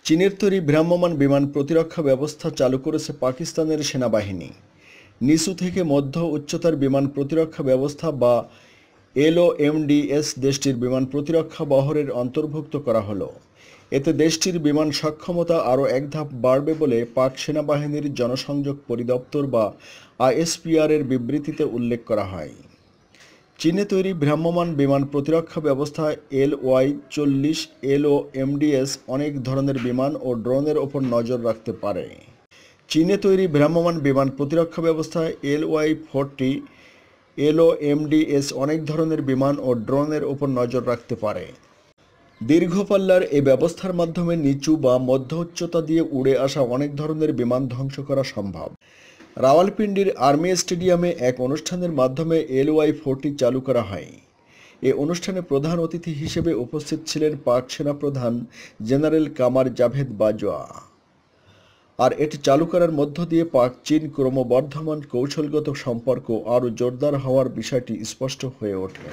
চীনের তৈরি ভ্রাম্যমাণ বিমান প্রতিরক্ষা ব্যবস্থা চালু করেছে পাকিস্তানের সেনাবাহিনী। নিচু থেকে মধ্য উচ্চতার বিমান প্রতিরক্ষা ব্যবস্থা বা এলওএমডিএস দেশটির বিমান প্রতিরক্ষা বহরের অন্তর্ভুক্ত করা হলো। এতে দেশটির বিমান সক্ষমতা আরও এক ধাপ বাড়বে বলে পাক সেনাবাহিনীর জনসংযোগ পরিদপ্তর বা আইএসপিআর এর বিবৃতিতে উল্লেখ করা হয়। চীনে তৈরি ভ্রাম্যমাণ বিমান প্রতিরক্ষা ব্যবস্থা LY-40 এলওএমডিএস অনেক ধরনের বিমান ও ড্রোনের ওপর নজর রাখতে পারে। চীনে তৈরি ভ্রাম্যমাণ বিমান প্রতিরক্ষা ব্যবস্থা LY-40 এলওএমডিএস অনেক ধরনের বিমান ও ড্রোনের ওপর নজর রাখতে পারে। দীর্ঘ পাল্লার এই ব্যবস্থার মাধ্যমে নিচু বা মধ্য উচ্চতা দিয়ে উড়ে আসা অনেক ধরনের বিমান ধ্বংস করা সম্ভব। রাওয়ালপিন্ডির আর্মি স্টেডিয়ামে এক অনুষ্ঠানের মাধ্যমে LY-40 চালু করা হয়। এ অনুষ্ঠানে প্রধান অতিথি হিসেবে উপস্থিত ছিলেন পাক সেনাপ্রধান জেনারেল কামার জাভেদ বাজওয়া। আর এটি চালু করার মধ্য দিয়ে পাক চীন ক্রমবর্ধমান কৌশলগত সম্পর্ক আরও জোরদার হওয়ার বিষয়টি স্পষ্ট হয়ে ওঠে।